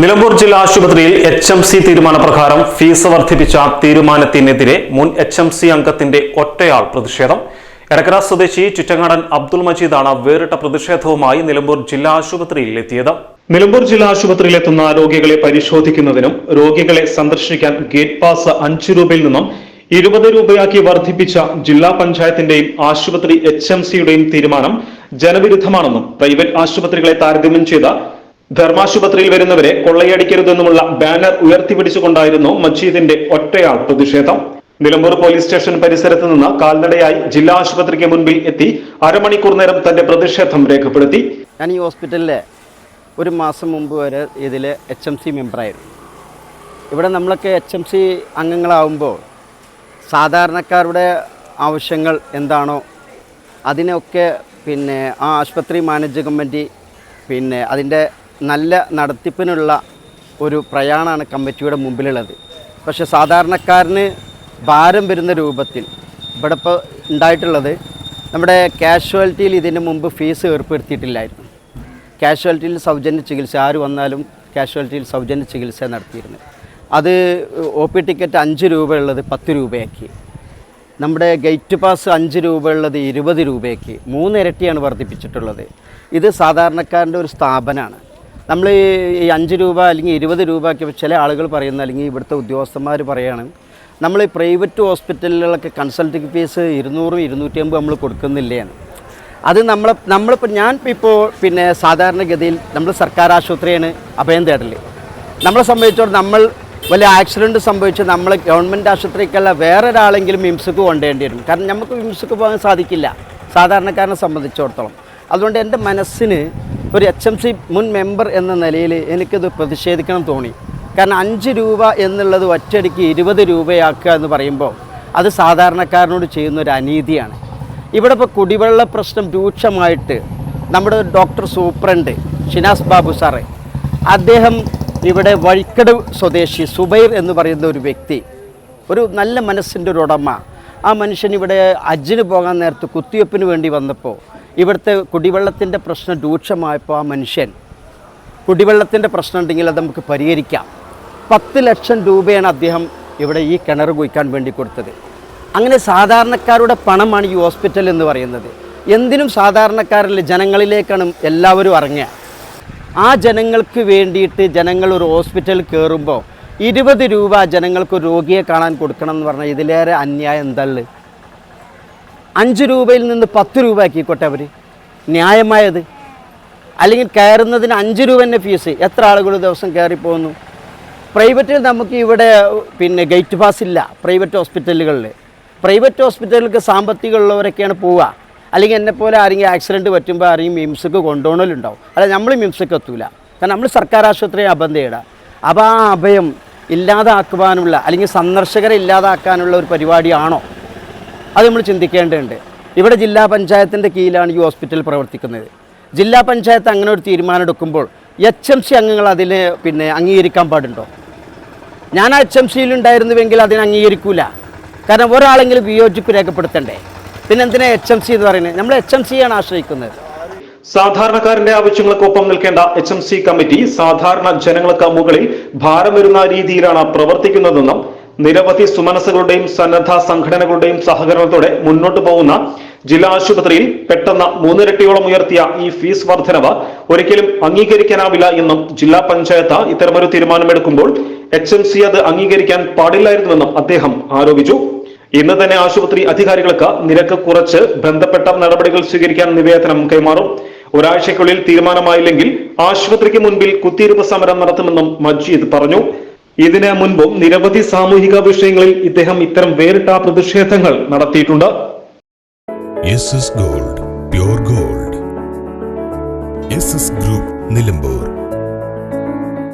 നിലമ്പൂർ ജില്ലാ ആശുപത്രിയിൽ HMC തീരുമാനപ്രകാരം fees വർദ്ധിപ്പിച്ച തീരുമാനത്തിനെതിരെ മുൻ HMC അംഗത്തിന്റെ ഒറ്റയാൾ പ്രതിഷേധം. എടക്കര സ്വദേശി ചുറ്റങ്ങാടൻ അബ്ദുൾ മജീദാണ് വേറിട്ട പ്രതിഷേധവുമായി നിലമ്പൂർ ജില്ലാ ആശുപത്രിയിൽ എത്തിയത്. നിലമ്പൂർ ജില്ലാ ആശുപത്രിയിൽ എത്തുന്ന രോഗികളെ പരിശോധിക്കുന്നതിനും രോഗികളെ സന്ദർശിക്കാൻ ഗേറ്റ് പാസ് 5 രൂപയിൽ നിന്നും 20 രൂപയാക്കി വർദ്ധിപ്പിച്ച ജില്ലാ പഞ്ചായത്തിന്റെയും ആശുപത്രി HMCയുടെയും തീരുമാനം ജനവിരുദ്ധമാണെന്നും പ്രൈവറ്റ് ആശുപത്രികളെ താരതമ്യം ചെയ്ത ധർമാശുപത്രിയിൽ വരുന്നവരെ കൊള്ളയടിക്കരുതെന്നുമുള്ള ബാനർ ഉയർത്തിപ്പിടിച്ചുകൊണ്ടായിരുന്നു മജീദിന്റെ ഒറ്റയാൾ പ്രതിഷേധം. നിലമ്പൂർ പോലീസ് സ്റ്റേഷൻ പരിസരത്ത് നിന്ന് കാൽനടയായി ജില്ലാ ആശുപത്രിക്ക് മുൻപിൽ എത്തി അരമണിക്കൂർ നേരം തന്റെ പ്രതിഷേധം രേഖപ്പെടുത്തി. ഞാൻ ഈ ഹോസ്പിറ്റലിലെ ഒരു മാസം മുമ്പ് വരെ ഇതിലെ HMC മെമ്പറായിരുന്നു. ഇവിടെ നമ്മളൊക്കെ HMC അംഗങ്ങളാവുമ്പോൾ സാധാരണക്കാരുടെ ആവശ്യങ്ങൾ എന്താണോ അതിനൊക്കെ ആ ആശുപത്രി മാനേജിംഗ് കമ്മിറ്റി അതിൻ്റെ നല്ല നടത്തിപ്പിനുള്ള ഒരു പ്രയാണമാണ് കമ്മിറ്റിയുടെ മുമ്പിലുള്ളത്. പക്ഷേ സാധാരണക്കാരന് ഭാരം വരുന്ന രൂപത്തിൽ ഇവിടെ ഇപ്പോൾ ഉണ്ടായിട്ടുള്ളത്, നമ്മുടെ കാഷ്വാലിറ്റിയിൽ ഇതിന് മുമ്പ് ഫീസ് ഏർപ്പെടുത്തിയിട്ടില്ലായിരുന്നു. കാഷ്വാലിറ്റിയിൽ സൗജന്യ ചികിത്സ, ആര് വന്നാലും കാഷ്വാലിറ്റിയിൽ സൗജന്യ ചികിത്സ നടത്തിയിരുന്നു. അത് OP ടിക്കറ്റ് 5 രൂപ ഉള്ളത് 10 രൂപയാക്കി. നമ്മുടെ ഗേറ്റ് പാസ് 5 രൂപ ഉള്ളത് 20 രൂപയാക്കി. 3 ഇരട്ടിയാണ് വർദ്ധിപ്പിച്ചിട്ടുള്ളത്. ഇത് സാധാരണക്കാരൻ്റെ ഒരു സ്ഥാപനമാണ്. നമ്മൾ ഈ 5 രൂപ അല്ലെങ്കിൽ 20 രൂപ ഒക്കെ ചില ആളുകൾ പറയുന്ന, അല്ലെങ്കിൽ ഇവിടുത്തെ ഉദ്യോഗസ്ഥന്മാർ പറയുകയാണ്, നമ്മൾ ഈ പ്രൈവറ്റ് ഹോസ്പിറ്റലുകളൊക്കെ കൺസൾട്ടിങ് ഫീസ് 200 250 നമ്മൾ കൊടുക്കുന്നില്ലേന്ന്. അത് ഞാൻ ഇപ്പോൾ സാധാരണഗതിയിൽ നമ്മൾ സർക്കാർ ആശുപത്രിയാണ് അഭയം തേടൽ. നമ്മളെ സംബന്ധിച്ചോളം നമ്മൾ വലിയ ആക്സിഡൻറ്റ് സംഭവിച്ച് നമ്മൾ ഗവൺമെൻറ് ആശുപത്രിക്കല്ല വേറെ ഒരാളെങ്കിലും മിംസ്ക്ക് കൊണ്ടുവേണ്ടി വരും. കാരണം നമുക്ക് മിംസ്ക്ക് പോകാൻ സാധിക്കില്ല സാധാരണക്കാരനെ സംബന്ധിച്ചിടത്തോളം. അതുകൊണ്ട് എൻ്റെ മനസ്സിന് ഒരു HMC മുൻ മെമ്പർ എന്ന നിലയിൽ എനിക്കത് പ്രതിഷേധിക്കണം തോന്നി. കാരണം 5 രൂപ എന്നുള്ളത് ഒറ്റയടിക്ക് 20 രൂപയാക്കുക എന്ന് പറയുമ്പോൾ അത് സാധാരണക്കാരനോട് ചെയ്യുന്നൊരു അനീതിയാണ്. ഇവിടെ ഇപ്പോൾ കുടിവെള്ള പ്രശ്നം രൂക്ഷമായിട്ട് നമ്മുടെ doctor superintendent Shinas Babu sir, അദ്ദേഹം ഇവിടെ വഴിക്കട് സ്വദേശി സുബൈർ എന്ന് പറയുന്ന ഒരു വ്യക്തി, ഒരു നല്ല മനസ്സിൻ്റെ ഒരു ഉടമ, ആ മനുഷ്യൻ ഇവിടെ ഹജ്ജിന് പോകാൻ നേരത്ത് കുത്തിവെപ്പിന് വേണ്ടി വന്നപ്പോൾ ഇവിടുത്തെ കുടിവെള്ളത്തിൻ്റെ പ്രശ്നം രൂക്ഷമായപ്പോൾ ആ മനുഷ്യൻ, കുടിവെള്ളത്തിൻ്റെ പ്രശ്നം ഉണ്ടെങ്കിൽ അത് നമുക്ക് പരിഹരിക്കാം, 10 ലക്ഷം രൂപയാണ് അദ്ദേഹം ഇവിടെ ഈ കിണർ കുഴിക്കാൻ വേണ്ടി കൊടുത്തത്. അങ്ങനെ സാധാരണക്കാരുടെ പണമാണ് ഈ ഹോസ്പിറ്റൽ എന്ന് പറയുന്നത്. എന്തിനും സാധാരണക്കാരിൽ ജനങ്ങളിലേക്കാണ് എല്ലാവരും ഇറങ്ങുക. ആ ജനങ്ങൾക്ക് വേണ്ടിയിട്ട് ജനങ്ങൾ ഒരു ഹോസ്പിറ്റലിൽ കയറുമ്പോൾ 20 രൂപ ജനങ്ങൾക്ക് രോഗിയെ കാണാൻ കൊടുക്കണം എന്ന് പറഞ്ഞാൽ ഇതിലേറെ അന്യായം എന്തള്ളു? 5 രൂപയിൽ നിന്ന് 10 രൂപ ആക്കിക്കോട്ടെ അവർ, ന്യായമായത്. അല്ലെങ്കിൽ കയറുന്നതിന് 5 രൂപ തന്നെ ഫീസ്. എത്ര ആളുകൾ ദിവസം കയറിപ്പോകുന്നു? പ്രൈവറ്റിൽ നമുക്ക് ഇവിടെ ഗേറ്റ് പാസ് ഇല്ല. പ്രൈവറ്റ് ഹോസ്പിറ്റലുകൾക്ക് സാമ്പത്തികമുള്ളവരൊക്കെയാണ് പോവുക. അല്ലെങ്കിൽ എന്നെപ്പോലെ ആരെങ്കിലും ആക്സിഡൻറ്റ് പറ്റുമ്പോൾ ആരെങ്കിലും മിംസ്ക്ക് കൊണ്ടുപോകണമല്ലുണ്ടാവും. അല്ല, നമ്മൾ മിംസ്ക്ക് എത്തൂല. കാരണം നമ്മൾ സർക്കാർ ആശുപത്രിയെ അഭയം തേടുക. അപ്പോൾ ആ അഭയം ഇല്ലാതാക്കുവാനുള്ള, അല്ലെങ്കിൽ സന്ദർശകരെ ഇല്ലാതാക്കാനുള്ള ഒരു പരിപാടിയാണോ? അത് നമ്മൾ ചിന്തിക്കേണ്ടതുണ്ട്. ഇവിടെ ജില്ലാ പഞ്ചായത്തിൻ്റെ കീഴിലാണ് ഈ ഹോസ്പിറ്റൽ പ്രവർത്തിക്കുന്നത്. ജില്ലാ പഞ്ചായത്ത് അങ്ങനെ ഒരു തീരുമാനം എടുക്കുമ്പോൾ HMC അംഗങ്ങൾ അതിന് അംഗീകരിക്കാൻ പാടുണ്ടോ? ഞാൻ ആ HMCയിലുണ്ടായിരുന്നുവെങ്കിൽ അതിനെ അംഗീകരിക്കൂല. കാരണം ഒരാളെങ്കിലും വിയോജിപ്പ് രേഖപ്പെടുത്തണ്ടേ? എന്തിനാ HMC എന്ന് പറയുന്നത്? നമ്മൾ HMCയാണ് ആശ്രയിക്കുന്നത്. സാധാരണക്കാരന്റെ ആവശ്യങ്ങൾക്കൊപ്പം നിൽക്കേണ്ട HMC കമ്മിറ്റി സാധാരണ ജനങ്ങൾക്ക് മുകളിൽ ഭാരം വരുന്ന രീതിയിലാണ് പ്രവർത്തിക്കുന്നതെന്നും നിരവധി സുമനസ്സുകളുടെയും സന്നദ്ധ സംഘടനകളുടെയും സഹകരണത്തോടെ മുന്നോട്ട് പോകുന്ന ജില്ലാ ആശുപത്രിയിൽ പെട്ടെന്ന് 3 ഇരട്ടിയോളം ഉയർത്തിയ ഈ ഫീസ് വർധനവ് ഒരിക്കലും അംഗീകരിക്കാനാവില്ല എന്നും ജില്ലാ പഞ്ചായത്ത് ഇത്തരമൊരു തീരുമാനമെടുക്കുമ്പോൾ HMC അത് അംഗീകരിക്കാൻ പാടില്ലായിരുന്നുവെന്നും അദ്ദേഹം ആരോപിച്ചു. ഇന്ന് തന്നെ ആശുപത്രി അധികാരികൾക്ക് നിരക്ക് കുറച്ച് ബന്ധപ്പെട്ട നടപടികൾ സ്വീകരിക്കാൻ നിവേദനം കൈമാറും. ഒരാഴ്ചയ്ക്കുള്ളിൽ തീരുമാനമായില്ലെങ്കിൽ ആശുപത്രിക്ക് മുൻപിൽ കുത്തിയിരിപ്പ് സമരം നടത്തുമെന്നും മജീദ് പറഞ്ഞു. ഇതിന് മുൻപും നിരവധി സാമൂഹിക വിഷയങ്ങളിൽ ഇദ്ദേഹം ഇത്തരം വേറിട്ട പ്രതിഷേധങ്ങൾ നടത്തിയിട്ടുണ്ട്. SS Gold, Pure Gold. SS Group, Nilambur.